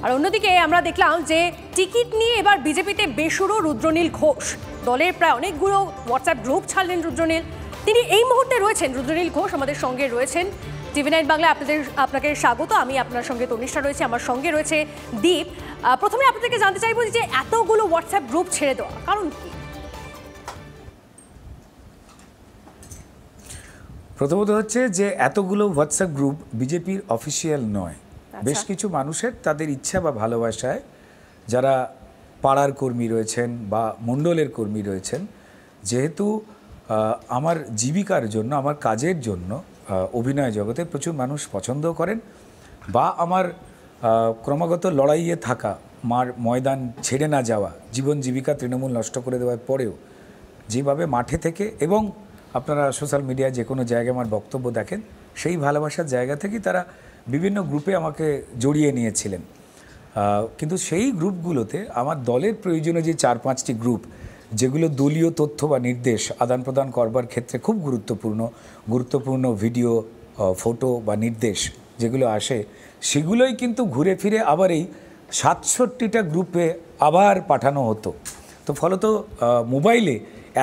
আর অন্যদিকে আমরা দেখলাম যে টিকিট নিয়ে এবার বিজেপিতে বেসুরো রুদ্রনীল ঘোষ। দলের প্রায় অনেকগুলো হোয়াটসঅ্যাপ গ্রুপ ছাড়লেন রুদ্রনীল। তিনি এই মুহূর্তে রয়েছেন, রুদ্রনীল ঘোষ আমাদের সঙ্গে রয়েছেন। টিভি9 বাংলায় আপনাকে স্বাগত। আমি আপনার সঙ্গে তনিষ্ঠা রয়েছে, আমার সঙ্গে রয়েছে দীপ। প্রথমে আপনাদেরকে জানতে চাইবো যে এতগুলো হোয়াটসঅ্যাপ গ্রুপ ছেড়ে দেওয়া কারণ কি? প্রথমত হচ্ছে যে এতগুলো হোয়াটসঅ্যাপ গ্রুপ বিজেপির অফিসিয়াল নয়। বেশ কিছু মানুষের তাদের ইচ্ছা বা ভালোবাসায় যারা পাড়ার কর্মী রয়েছেন বা মণ্ডলের কর্মী রয়েছেন, যেহেতু আমার জীবিকার জন্য, আমার কাজের জন্য অভিনয় জগতে প্রচুর মানুষ পছন্দ করেন, বা আমার ক্রমাগত লড়াইয়ে থাকা, মার ময়দান ছেড়ে না যাওয়া, জীবন জীবিকা তৃণমূল নষ্ট করে দেওয়ার পরেও যেভাবে মাঠে থেকে এবং আপনারা সোশ্যাল মিডিয়ায় যে কোনো জায়গায় আমার বক্তব্য দেখেন, সেই ভালোবাসার জায়গা থেকেই তারা বিভিন্ন গ্রুপে আমাকে জড়িয়ে নিয়েছিলেন। কিন্তু সেই গ্রুপগুলোতে আমার দলের প্রয়োজনীয় যে 4-5টি গ্রুপ, যেগুলো দলীয় তথ্য বা নির্দেশ আদান প্রদান করবার ক্ষেত্রে খুব গুরুত্বপূর্ণ ভিডিও, ফটো বা নির্দেশ যেগুলো আসে, সেগুলোই কিন্তু ঘুরে ফিরে আবার এই 67টা গ্রুপে আবার পাঠানো হতো। তো ফলত মোবাইলে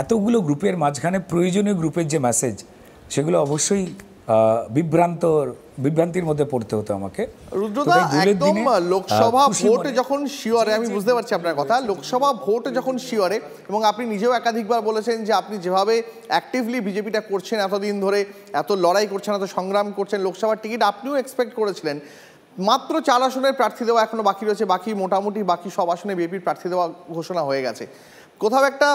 এতগুলো গ্রুপের মাঝখানে প্রয়োজনীয় গ্রুপের যে মেসেজ, সেগুলো অবশ্যই বিভ্রান্তির মধ্যে পড়তে হতো আমাকে। রুদ্রদা, একদম লোকসভা ভোট যখন শিওরে, আমি বুঝতে পারছি আপনার কথা, লোকসভা ভোট যখন শিওরে, এবং আপনি নিজেও একাধিকবার বলেছেন যে আপনি যেভাবে অ্যাক্টিভলি বিজেপিটা করছেন, এতদিন ধরে এত লড়াই করছেন, এত সংগ্রাম করছেন, লোকসভার টিকিট আপনিও এক্সপেক্ট করেছিলেন। মাত্র 4 আসনের প্রার্থী দেওয়া এখনো বাকি রয়েছে, মোটামুটি বাকি সব আসনে বিজেপির প্রার্থী দেওয়া ঘোষণা হয়ে গেছে। কোথাও একটা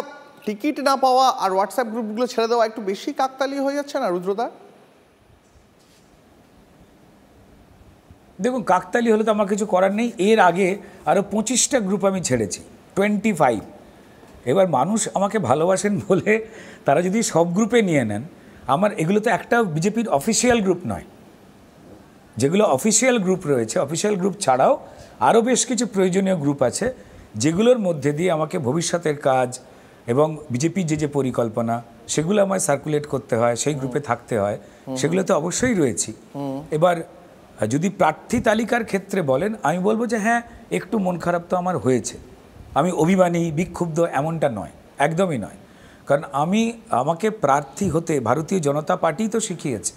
টিকিট না পাওয়া আর হোয়াটসঅ্যাপ গ্রুপগুলো ছেড়ে দেওয়া একটু বেশি কাকতালীয় হয়ে যাচ্ছে না রুদ্রদা? দেখুন, কাকতালি হলে তো আমার কিছু করার নেই। এর আগে আরও 25টা গ্রুপ আমি ছেড়েছি, 25। এবার মানুষ আমাকে ভালোবাসেন বলে তারা যদি সব গ্রুপে নিয়ে নেন, আমার এগুলো তো একটা বিজেপির অফিসিয়াল গ্রুপ নয়। যেগুলো অফিসিয়াল গ্রুপ রয়েছে, অফিসিয়াল গ্রুপ ছাড়াও আরও বেশ কিছু প্রয়োজনীয় গ্রুপ আছে, যেগুলোর মধ্যে দিয়ে আমাকে ভবিষ্যতের কাজ এবং বিজেপির যে পরিকল্পনা, সেগুলো আমায় সার্কুলেট করতে হয়, সেই গ্রুপে থাকতে হয়, সেগুলো তো অবশ্যই রয়েছি। এবার যদি প্রার্থী তালিকার ক্ষেত্রে বলেন, আমি বলবো যে হ্যাঁ, একটু মন খারাপ তো আমার হয়েছে। আমি অভিমানী, বিক্ষুব্ধ এমনটা নয়, একদমই নয়। কারণ আমাকে প্রার্থী হতে ভারতীয় জনতা পার্টি তো শিখিয়েছে,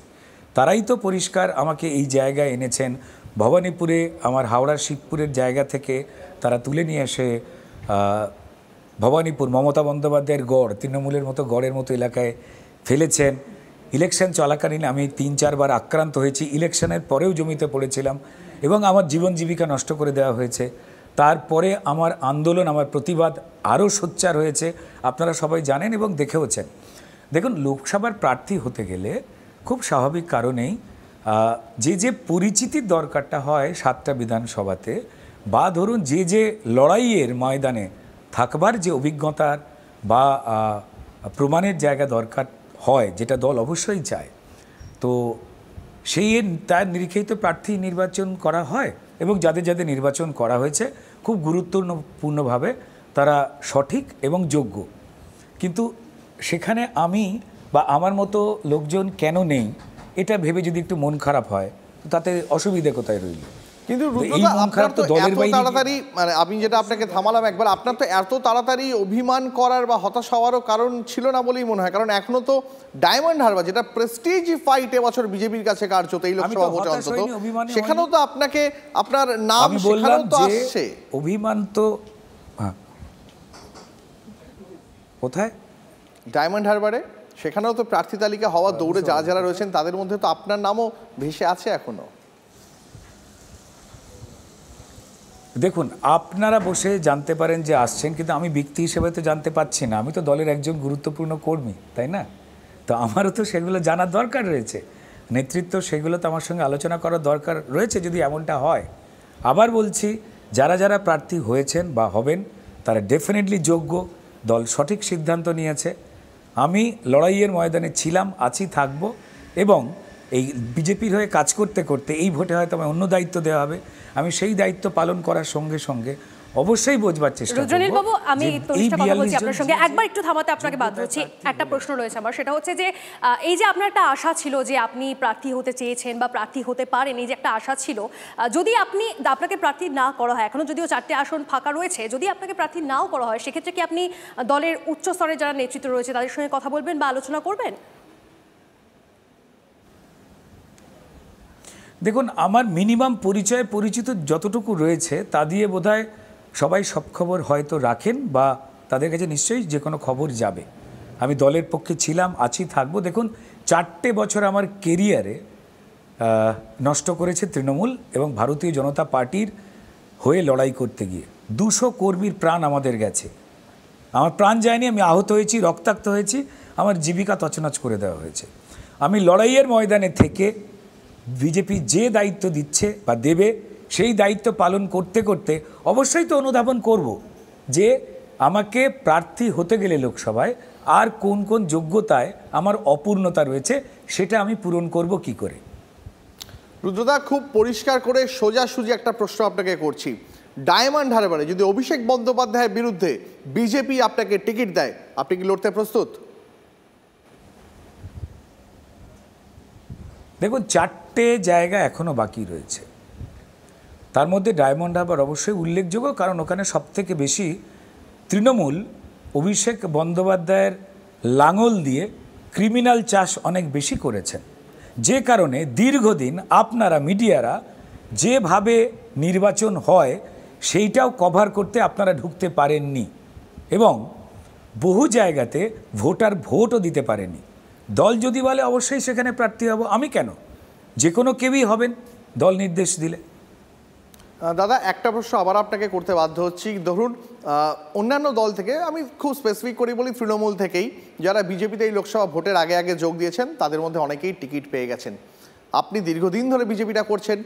তারাই তো পরিষ্কার আমাকে এই জায়গায় এনেছেন। ভবানীপুরে আমার হাওড়ার শিবপুরের জায়গা থেকে তারা তুলে নিয়ে এসে ভবানীপুর মমতা বন্দ্যোপাধ্যায়ের গড়, তৃণমূলের মতো গড়ের মতো এলাকায় ফেলেছেন। ইলেকশন চলাকালীন আমি 3-4 বার আক্রান্ত হয়েছি, ইলেকশনের পরেও জমিতে পড়েছিলাম এবং আমার জীবন জীবিকা নষ্ট করে দেওয়া হয়েছে। তারপরে আমার আন্দোলন, আমার প্রতিবাদ আরও সোচ্চার হয়েছে, আপনারা সবাই জানেন এবং দেখেওছেন। দেখুন, লোকসভার প্রার্থী হতে গেলে খুব স্বাভাবিক কারণেই যে পরিচিতির দরকারটা হয় 7টা বিধানসভাতে, বা ধরুন যে লড়াইয়ের ময়দানে থাকবার যে অভিজ্ঞতার বা প্রমাণের জায়গা দরকার হয়, যেটা দল অবশ্যই চায়, তো তার নিরিখেই তো প্রার্থী নির্বাচন করা হয়। এবং যাদের নির্বাচন করা হয়েছে খুব গুরুত্বপূর্ণভাবে তারা সঠিক এবং যোগ্য। কিন্তু সেখানে আমি বা আমার মতো লোকজন কেন নেই, এটা ভেবে যদি একটু মন খারাপ হয়, তো তাতে অসুবিধা কোথায় রইল? কিন্তু আপনার তো এত তাড়াতাড়ি, মানে আমি যেটা আপনাকে থামালাম একবার, আপনার তো এত তাড়াতাড়ি অভিমান করার বা হতাশ হওয়ারও কারণ ছিল না বলেই মনে হয়। কারণ এখনো তো ডায়মন্ড হারবার, যেটা প্রেস্টিজ ফাইট এবছর বিজেপির কাছে কার্যত এই লোকসভা ভোটে অন্তত, সেখানেও তো আপনার নাম সেখানেও তো আসছে। অভিমান তো কোথায়? ডায়মন্ড হারবারে, সেখানেও তো প্রার্থী তালিকা হওয়ার দৌড়ে যারা রয়েছেন তাদের মধ্যে তো আপনার নামও ভেসে আছে এখনো। দেখুন, আপনারা বসে জানতে পারেন যে আসছেন, কিন্তু আমি ব্যক্তি হিসেবে তো জানতে পারছি না। আমি তো দলের একজন গুরুত্বপূর্ণ কর্মী, তাই না? তো আমারও তো সেগুলো জানার দরকার রয়েছে। নেতৃত্ব সেগুলো তো আমার সঙ্গে আলোচনা করার দরকার রয়েছে যদি এমনটা হয়। আবার বলছি, যারা প্রার্থী হয়েছেন বা হবেন, তারা ডেফিনেটলি যোগ্য। দল সঠিক সিদ্ধান্ত নিয়েছে। আমি লড়াইয়ের ময়দানে ছিলাম, আছি, থাকব, এবং এই বিজেপির হয়ে কাজ করতে করতে এই ভোটে হয়তো আমায় অন্য দায়িত্ব দেওয়া হবে, আমি সেই দায়িত্ব পালন করার সঙ্গে সঙ্গে অবশ্যই বোঝবার চেষ্টা করব। রুদ্রনীল বাবু, আমি তনিষ্টা কথা বলছি আপনার সঙ্গে, একবার একটু থামাতে আপনাকে বাধ্য হচ্ছি। একটা প্রশ্ন রয়েছে আমার, সেটা হচ্ছে যে এই যে আপনার একটা আশা ছিল যে আপনি প্রার্থী হতে চেয়েছেন বা প্রার্থী হতে পারেন, এই যে একটা আশা ছিল, যদি আপনাকে প্রার্থী না করা হয়, এখনো যদিও 4টে আসন ফাঁকা রয়েছে, যদি আপনাকে প্রার্থী নাও করা হয়, সেক্ষেত্রে কি আপনি দলের উচ্চ স্তরের যারা নেতৃত্ব রয়েছে তাদের সঙ্গে কথা বলবেন বা আলোচনা করবেন? দেখুন, আমার মিনিমাম পরিচিত যতটুকু রয়েছে তা দিয়ে বোধহয় সবাই সব খবর হয়তো রাখেন, বা তাদের কাছে নিশ্চয়ই যে কোনো খবর যাবে। আমি দলের পক্ষে ছিলাম, আছি, থাকবো। দেখুন, 4টে বছর আমার কেরিয়ারে নষ্ট করেছে তৃণমূল এবং ভারতীয় জনতা পার্টির হয়ে লড়াই করতে গিয়ে। 200 কর্মীর প্রাণ আমাদের গেছে। আমার প্রাণ যায়নি, আমি আহত হয়েছি, রক্তাক্ত হয়েছি, আমার জীবিকা তছনছ করে দেওয়া হয়েছে। আমি লড়াইয়ের ময়দানে থেকে বিজেপি যে দায়িত্ব দিচ্ছে বা দেবে, সেই দায়িত্ব পালন করতে করতে অবশ্যই তো অনুধাবন করব যে আমাকে প্রার্থী হতে গেলে লোকসভায় আর কোন কোন যোগ্যতায় আমার অপূর্ণতা রয়েছে, সেটা আমি পূরণ করব কি করে। রুদ্রদা, খুব পরিষ্কার করে সোজাসুজি একটা প্রশ্ন আপনাকে করছি। ডায়মন্ড হারবারে যদি অভিষেক বন্দ্যোপাধ্যায়ের বিরুদ্ধে বিজেপি আপনাকে টিকিট দেয়, আপনি কি লড়তে প্রস্তুত? দেখুন, 4টে জায়গা এখনো বাকি রয়েছে, তার মধ্যে ডায়মন্ড হারবার অবশ্যই উল্লেখযোগ্য, কারণ ওখানে সবথেকে বেশি তৃণমূল অভিষেক বন্দ্যোপাধ্যায়ের লাঙল দিয়ে ক্রিমিনাল চাষ অনেক বেশি করেছেন, যে কারণে দীর্ঘদিন আপনারা মিডিয়ারা যেভাবে নির্বাচন হয় সেইটাও কভার করতে আপনারা ঢুকতে পারেননি, এবং বহু জায়গাতে ভোটও দিতে পারেনি। দল যদি বলে অবশ্যই সেখানে প্রার্থী হব, আমি কেন, যে কোনো কেউই হবেন দল নির্দেশ দিলে। দাদা, একটা প্রশ্ন আবার আপনাকে করতে বাধ্য হচ্ছি। ধরুন, অন্যান্য দল থেকে, আমি খুব স্পেসিফিক করে বলি তৃণমূল থেকেই, যারা বিজেপিতে এই লোকসভা ভোটের আগে আগে যোগ দিয়েছেন তাদের মধ্যে অনেকেই টিকিট পেয়ে গেছেন। আপনি দীর্ঘদিন ধরে বিজেপিটা করছেন,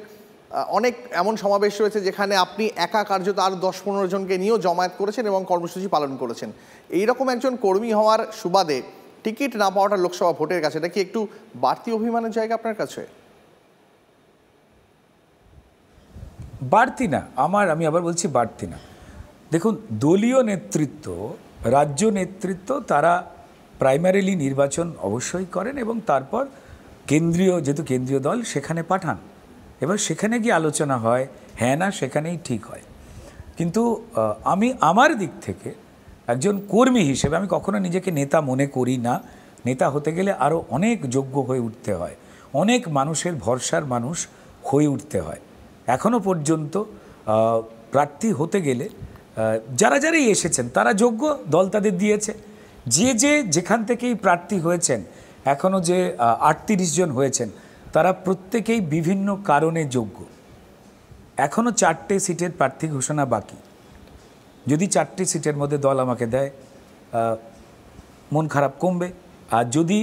অনেক এমন সমাবেশ রয়েছে যেখানে আপনি একা কার্যত আর 10-15 জনকে নিয়েও জমায়েত করেছেন এবং কর্মসূচি পালন করেছেন। এইরকম একজন কর্মী হওয়ার সুবাদে টিকিট না পাওয়াটা লোকসভা ভোটের কাছে, এটা কি একটু বাড়তি অভিমানের জায়গা আপনার কাছে? বাড়তি না, আমি আবার বলছি বাড়তি না। দেখুন, দলীয় নেতৃত্ব, রাজ্য নেতৃত্ব, তারা প্রাইমারিলি নির্বাচন অবশ্যই করেন এবং তারপর যেহেতু কেন্দ্রীয় দল সেখানে পাঠান, এবার সেখানে গিয়ে আলোচনা হয়, হ্যাঁ না সেখানেই ঠিক হয়। কিন্তু আমি আমার দিক থেকে একজন কর্মী হিসেবে আমি কখনো নিজেকে নেতা মনে করি না। নেতা হতে গেলে আরও অনেক যোগ্য হয়ে উঠতে হয়, অনেক মানুষের ভরসার মানুষ হয়ে উঠতে হয়। এখনও পর্যন্ত প্রার্থী হতে গেলে যারাই এসেছেন তারা যোগ্য, দল তাদের দিয়েছে। যেখান থেকেই প্রার্থী হয়েছেন, এখনও যে 38 জন হয়েছেন, তারা প্রত্যেকেই বিভিন্ন কারণে যোগ্য। এখনও 4টে সিটের প্রার্থী ঘোষণা বাকি। যদি 4টে সিটের মধ্যে দল আমাকে দেয়, মন খারাপ কমবে, আর যদি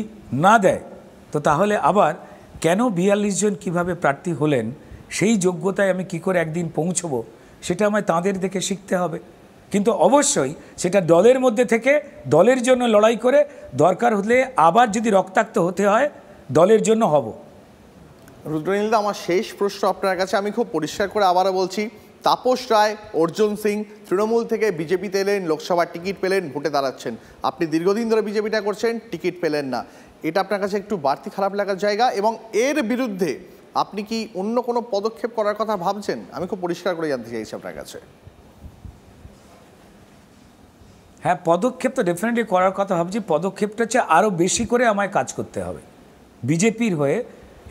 না দেয় তো তাহলে আবার কেন 42 জন কীভাবে প্রার্থী হলেন, সেই যোগ্যতায় আমি কি করে একদিন পৌঁছবো, সেটা আমায় তাঁদের দেখে শিখতে হবে। কিন্তু অবশ্যই সেটা দলের মধ্যে থেকে দলের জন্য লড়াই করে, দরকার হলে আবার যদি রক্তাক্ত হতে হয় দলের জন্য হব। রুদ্রনীলদা, আমার শেষ প্রশ্ন আপনার কাছে, আমি খুব পরিষ্কার করে আবারও বলছি, তাপস রায়, অর্জুন সিং তৃণমূল থেকে বিজেপিতে এলেন, লোকসভার টিকিট পেলেন, ভোটে দাঁড়াচ্ছেন। আপনি দীর্ঘদিন ধরে বিজেপিটা করছেন, টিকিট পেলেন না, এটা আপনার কাছে একটু বাড়তি খারাপ লাগার জায়গা, এবং এর বিরুদ্ধে আপনি কি অন্য কোনো পদক্ষেপ করার কথা ভাবছেন? আমি খুব পরিষ্কার করে জানতে চাইছি আপনার কাছে। হ্যাঁ, পদক্ষেপ তো ডেফিনেটলি করার কথা ভাবছি। পদক্ষেপটা হচ্ছে আরও বেশি করে আমায় কাজ করতে হবে বিজেপির হয়ে,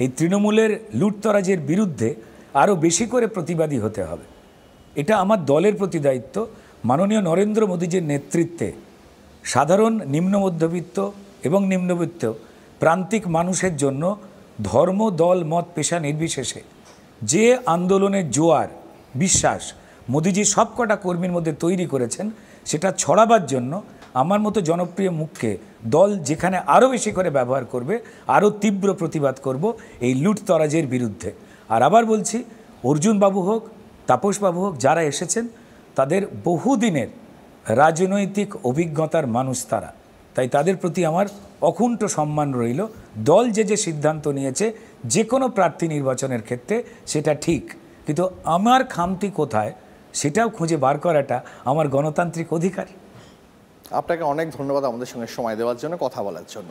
এই তৃণমূলের লুটতরাজের বিরুদ্ধে আরও বেশি করে প্রতিবাদী হতে হবে। এটা আমার দলের প্রতি দায়িত্ব। মাননীয় নরেন্দ্র মোদীজির নেতৃত্বে সাধারণ নিম্ন মধ্যবিত্ত এবং নিম্নবিত্ত প্রান্তিক মানুষের জন্য ধর্ম, দল, মত, পেশা নির্বিশেষে যে আন্দোলনের জোয়ার বিশ্বাস মোদীজি সবকটা কর্মীর মধ্যে তৈরি করেছেন, সেটা ছড়াবার জন্য আমার মতো জনপ্রিয় মুখকে দল যেখানে আরও বেশি করে ব্যবহার করবে, আরও তীব্র প্রতিবাদ করব এই লুটতরাজের বিরুদ্ধে। আর আবার বলছি, অর্জুন বাবু হোক, তাপস বাবু হোক, যারা এসেছেন তাদের বহুদিনের রাজনৈতিক অভিজ্ঞতার মানুষ তারা, তাই তাদের প্রতি আমার অকুণ্ঠ সম্মান রইল। দল যে সিদ্ধান্ত নিয়েছে যে কোনো প্রার্থী নির্বাচনের ক্ষেত্রে সেটা ঠিক, কিন্তু আমার খামতি কোথায় সেটাও খুঁজে বার করাটা আমার গণতান্ত্রিক অধিকার। আপনাকে অনেক ধন্যবাদ আমাদের সঙ্গে সময় দেওয়ার জন্য, কথা বলার জন্য।